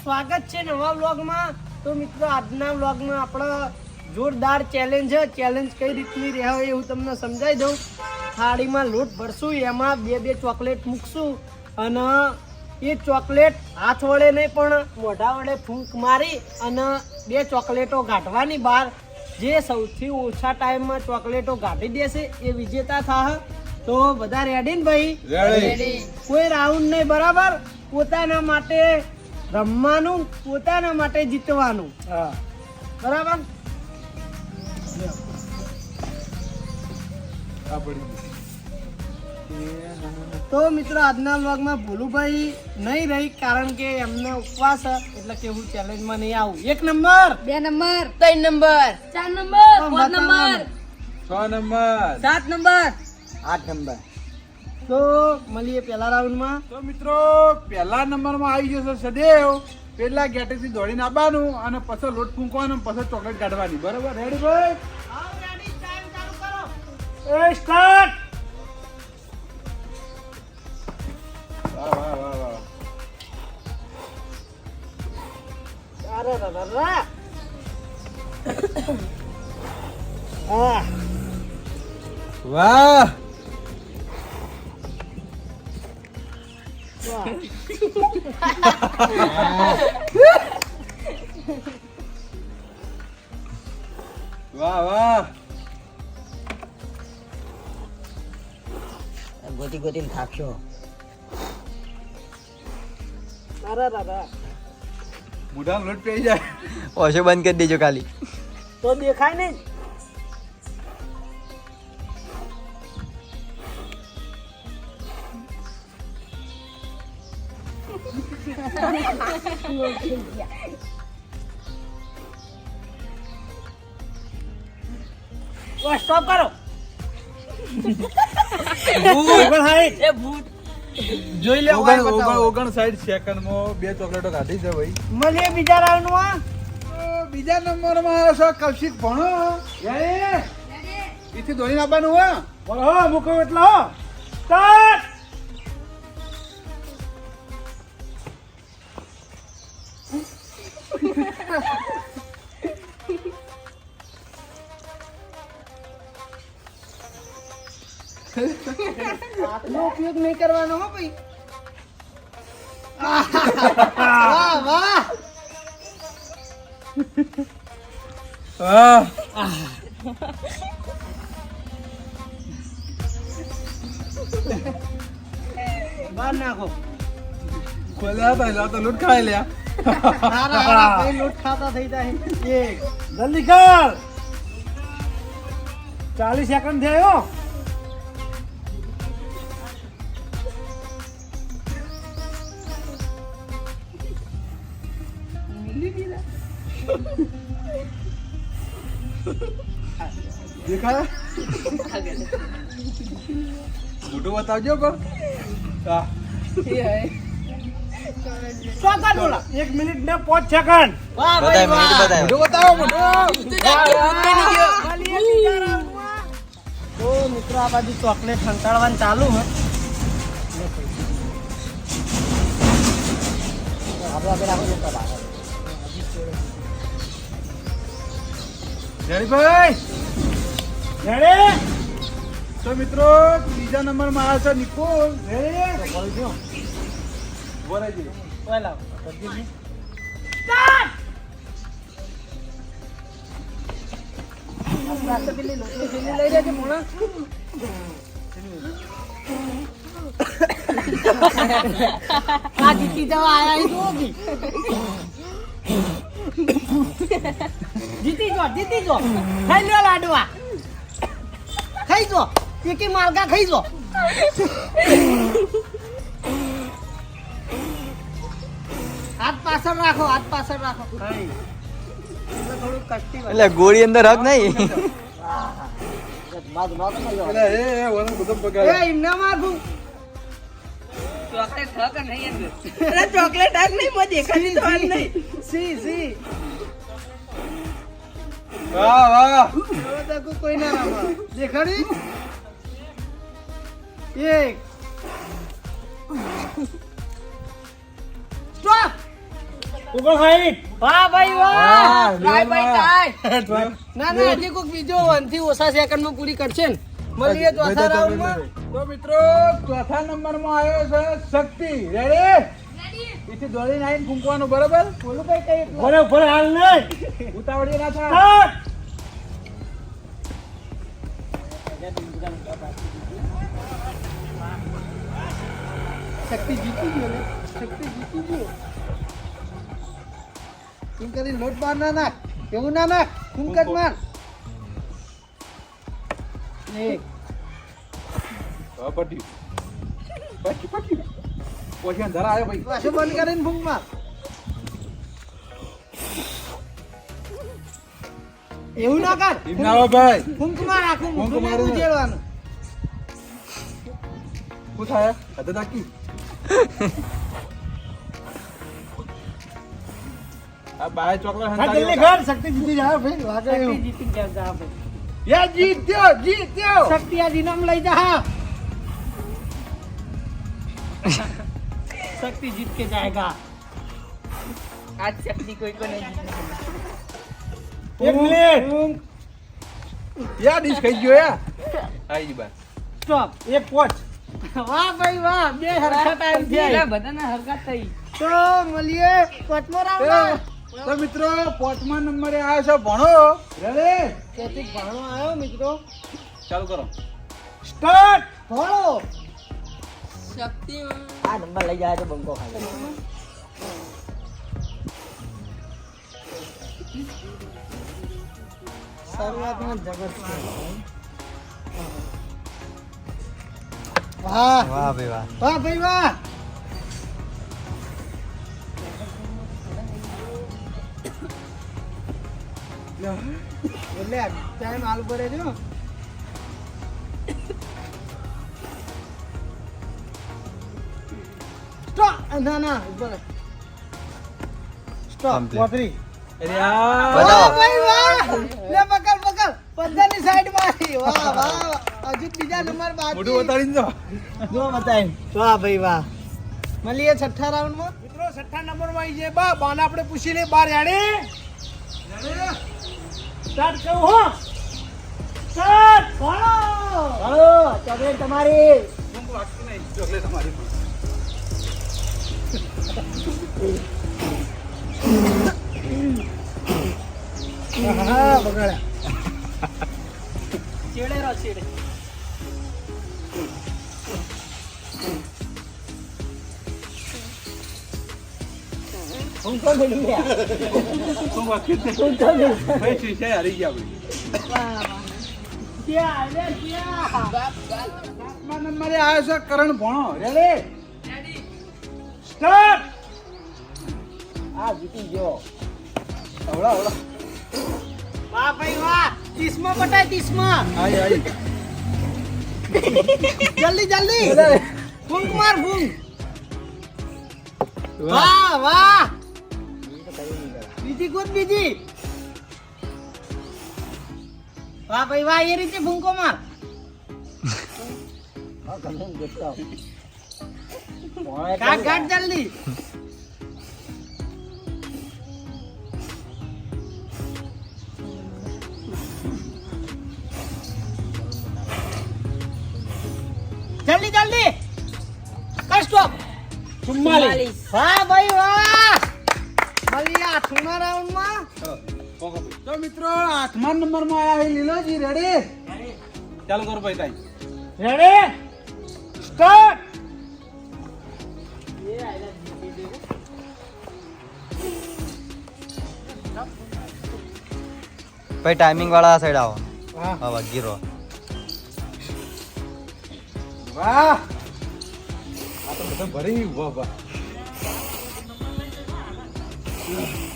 સ્વાગત છે નવા વ્લોગમાં. તો મિત્રો આજના વ્લોગમાં આપણે જોરદાર ચેલેન્જ છે. ચેલેન્જ કઈ રીતની રહે એ હું તમને સમજાવી દઉં. થાળીમાં લોટ ભરશું, એમાં બે ચોકલેટ મૂકશું અને એ ચોકલેટ હાથ વડે નહીં પણ મોઢા વડે ફૂંક મારી અને 2 ચોકલેટો કાઢવાની બહાર. જે સૌથી ઓછા ટાઈમમાં ચોકલેટો કાઢી દેશે એ વિજેતા થાય. તો બધા રેડી ને ભાઈ? રેડી. કોઈ રાઉન્ડ નહીં, બરાબર? પોતાના માટે રમવાનું, પોતાના માટે જીતવાનું. હા, બરાબર. તો મિત્રો આજના વ્લોગમાં ભોલુભાઈ નહીં રહી, કારણ કે એમને ઉપવાસ એટલે કે હું ચેલેન્જમાં નહીં આવું. 1 number, 2 number, 3 number, 4 number, 5 number, 6 number, 7 number, 8 number. તો મળીએ પહેલા રાઉન્ડમાં. તો મિત્રો પહેલા નંબરમાં આવી જશે સદેવ. પેલા ગેટેથી દોડીને આવવાનું અને પછી લોટ ફૂંકવાનો, પછી ચોકલેટ કાઢવાની. બરાબર? રેડી ભાઈ? આવ રેડી, ટાઈમ ચાલુ કરો. એ સ્ટાર્ટ. વાહ વાહ વાહ વાહ. અરે રા. હા, વાહ વાહ વાહ. ગોતી થાકશો. અરે રા. મોઢામાં લોટ પી જાય. ઓછો બંધ કરી દેજો ખાલી. તો દેખાય નહીં. સ્ટોપ કરો. જોઈ લે. 59 સેકન્ડમાં 2 ચોકલેટો કાઢી છે ભાઈ. મળીએ બીજા રાઉન્ડમાં. બીજા નંબરમાં છે કૌશિક ભણો. એથી દોડીને આવવાનું હો. બોલો મૂકો એટલે હો. સ્ટાર્ટ. હાથનો ઉપયોગ નહીં કરવાનો હો ભાઈ. વાહ વાહ. બહાર નાખો. ખોલ્યા હતા તો લૂટ ખાઈ લ્યા. ભાઈ લોટ ખાતા થઈ જાય. જલ્દી કર. 40 સેકન્ડ થયો. દેખાય મોટું બતાવજો પણ. હા, ચોકર બોલા. 1 મિનિટ ને 5 સેકન્ડ. વાહ ભાઈ વાહ. મોટું બતાવો મોટું. તો મિત્રો આ બાજુ ચોકલેટ ખંતાડવાનું ચાલુ હોય. રેડી ભાઈ? રેડી? તો મિત્રો બીજા નંબરમાં આવે છે નિકોલ. રેડી? બોલાઈ પહેલા સ્ટાર્ટ. રાસ્તે પેલી લોટની થેલી લઈ લેજે મોણા. આ જીતી જવા આયા ઈ તો બી. જીતી જો. ખાઈ લો લાડવા. ખાઈ જો. ચીકી માલકા ખાઈ જો. હાથ પાછળ રાખો. થોડું કષ્ટી એટલે ગોળી અંદર હક નહીં. એમને માગું. ચોકલેટ હક નહીં મો દેખાતી તો હાલ નહીં. સી વાહ વાહ. કોઈ ના રામા દેખાડી. 1 સ્ટોપ. વાહ ભાઈ વાહ વાહ, ના ના હજી કોઈક બીજો 1 થી ઓછા સેકન્ડમાં પૂરી કરશે ને મળીએ ચોથા રાઉન્ડમાં તો મિત્રો ચોથા નંબરમાં આવ્યો છે શક્તિ રેડી એથી દોડીને આવીને ફૂંકવાનું બરોબર બોલું કઈ કઈ ઉતાવળી ના થાય શક્તિ જીતી ગયો ને શક્તિ જીતી ગયો તું કરી લોટ બાર ના નાખ એવું ના નાખ કુંકટ માર એક હા, પટ્યું પછી અંધાર આવ્યો ભાઈ પાછો બંધ કરીને ફૂંક માર એવું ના કર એમ ના હોય ભાઈ ફૂંક માર આખું ફૂંક મોઢું મારું નહીં ને. ઉજેડવાનું શું થાય હદ તાકી આ બાય ચોકલેટ શક્તિ જીતી જાય ભાઈ વાગે શક્તિ જીતી જા ભાઈ યા જીત્યો શક્તિ આ દિનામ લઈ જા शक्ति जीत के जाएगा आज शक्ति कोई को नहीं યા ડીશ ખાઈ ગયો યા આઈ બા स्टॉप एक पोच वाह भाई वाह બે હરખા ટાઈમ થયા બધાના હરખા થઈ તો મળીએ પાંચમો રાઉન્ડ તો મિત્રો પાંચમા નંબરે આવ્યો છે ભણો રેડી કેતિક ભાણો આવ્યો મિત્રો ચાલુ કરો સ્ટાર્ટ ભણો આ નંબર લઈ જાય તો બંકો ખાય શરૂઆતમાં જબરદસ્ત વાહ વાહ ભાઈ વાહ વાહ ભાઈ વાહ એટલે ટાઈમ આલુ પડે જો સ્ટોપ ના ના ઉપર સ્ટોપ Complete. પોતરી અરે યાર બતાવો. વાહ ભાઈ વાહ લે પકડ પકડ પંજાની સાઈડ માં વાહ વાહ હજુ બીજા નંબર બાકી મોઢું બતાડીને જો જો બતાય વાહ ભાઈ વાહ મળીએ છઠ્ઠા રાઉન્ડ માં મિત્રો છઠ્ઠા નંબર માં આવી છે બા બાને આપણે પૂછી લે બાર યાડી સ્ટાર્ટ કરો હો સ્ટાર્ટ ભણો ભણો ચોકલેટ તમારી ચોકલેટ અમારી પણ હા બગાડ્યા ચેડે રો ચેડે હું તો મિલી ગયા શું વાત છે હું તો મિલી ભાઈ શીશે હારી ગયા ભાઈ વાહ વાહ ક્યાં લે ક્યાં સાતમા નંબરે આવ્યો છે કરણ ભણો રેડી સ્ટાર્ટ આ જીતી ગયો આવડા આવડા વાહ ભાઈ વાહ 30 માં બટાય 30 માં આઈ આઈ જલ્દી જલ્દી ફૂંક માર ફૂંક વાહ વાહ બીજી કૂદ બીજી વાહ ભાઈ વાહ એ રીતે ફૂંકો માર કાટ કાટ જલ્દી જલ્દી જલ્દી કર સ્ટોપ 44 વાહ ભાઈ વાહ મળીએ આઠમા રાઉન્ડ માં તો મિત્રો આઠમા નંબર માં આવ્યા છે લીલોજી રેડી ચાલુ કરો ભાઈ તાઈ રેડી સ્ટાર્ટ ભાઈ ટાઈમિંગ વાળા આ સાઈડ આવો હા હા વાગી વાહ આ તો બધા ભરી વાહ વાહ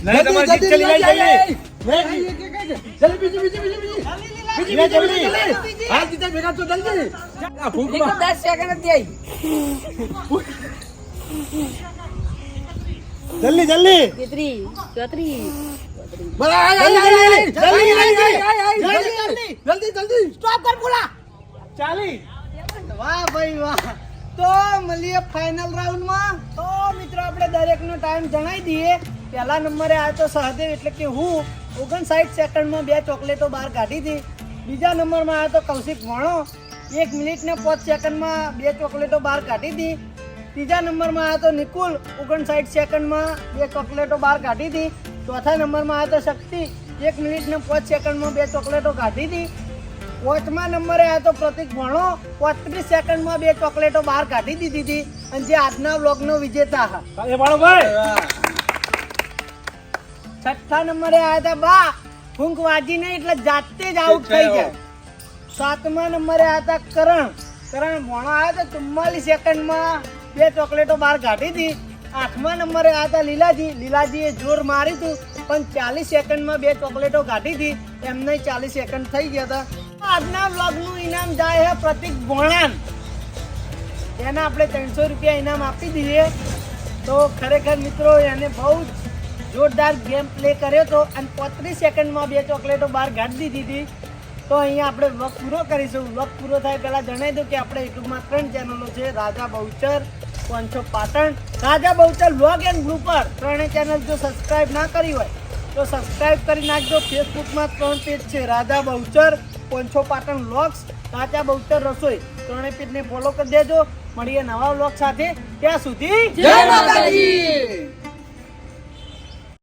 નહીં તમારી જીત ચલી ગઈ જલ્દી બીજી બીજી બીજી બીજી જલ્દી હા જીતા ભેગા તો જલ્દી આ ભૂખ માં 10 સેકન્ડ જ જલ્દી જલ્દી Fitri, Fitri. જલ્દી સ્ટોપ કર બોલા ચાલી વાહ ભાઈ વાહ તો મળીએ ફાઇનલ રાઉન્ડ માં તો મિત્રો આપણે દરેક નો ટાઈમ જણાવી દઈએ પહેલા નંબરે આવ્યો તો સહદેવ એટલે કે હું 59 સેકન્ડમાં 2 ચોકલેટો બહાર કાઢી હતી. બીજા નંબરમાં આવ્યો તો કૌશિક વણો 1 મિનિટ ને 5 સેકન્ડમાં 2 ચોકલેટો બહાર કાઢી હતી. ત્રીજા નંબરમાં આવ્યો તો નિકુલ 59 સેકન્ડમાં 2 ચોકલેટો બહાર કાઢી હતી. ચોથા નંબરમાં આવ્યો તો શક્તિ 1 મિનિટ ને 5 સેકન્ડમાં 2 ચોકલેટો કાઢી હતી. પાંચમા નંબરે આવ્યો તો પ્રતિક ભણો 35 સેકન્ડમાં 2 ચોકલેટો બહાર કાઢી દીધી હતી અને જે આજના વ્લોગનો વિજેતા હતા. એ વાળો ભાઈ છઠ્ઠા નંબરે આવ્યા હતા બા ફૂંક વાજી નહીં એટલે જાતે જ આઉટ થઈ જાય. સાતમા નંબરે આવ્યા હતા કરણ ભણો આવ્યો તો 44 સેકન્ડમાં 2 ચોકલેટો બહાર કાઢી હતી. આઠમા નંબરે આવ્યા હતા લીલાજીએ જોર મારી હતું પણ 40 સેકન્ડમાં 2 ચોકલેટો કાઢી હતી. એમને 40 સેકન્ડ થઈ ગયા હતા. આજના વ્લોગનું ઇનામ જાય છે પ્રતિક ભોણાન. એને આપણે 300 રૂપિયા ઇનામ આપી દઈએ. તો ખરેખર મિત્રો એને બહુ જ જોરદાર ગેમ પ્લે કર્યો હતો અને 35 સેકન્ડમાં 2 ચોકલેટો બહાર કાઢી દીધી હતી. તો અહીંયા આપણે વ્લોગ પૂરો કરીશું. વ્લોગ પૂરો થાય પહેલાં જણાવી દઉં કે આપણે યુટ્યુબમાં 3 ચેનલો છે, રાજા બહુચર, પોંચો Patan, Raja Bahuchar vlog and blooper. 3 channel જો સબસ્ક્રાઇબ ના કરી હોય તો સબસ્ક્રાઇબ કરી નાખજો. ફેસબુકમાં 3 પેજ છે, રાજા બહુચર, પોંચો પાટણ વ્લોગ્સ, રાજા બહુચર રસોઈ. 3 પેજને ફોલો કરી દેજો. મળીએ નવા વ્લોગ સાથે. ત્યાં સુધી જય માતાજી.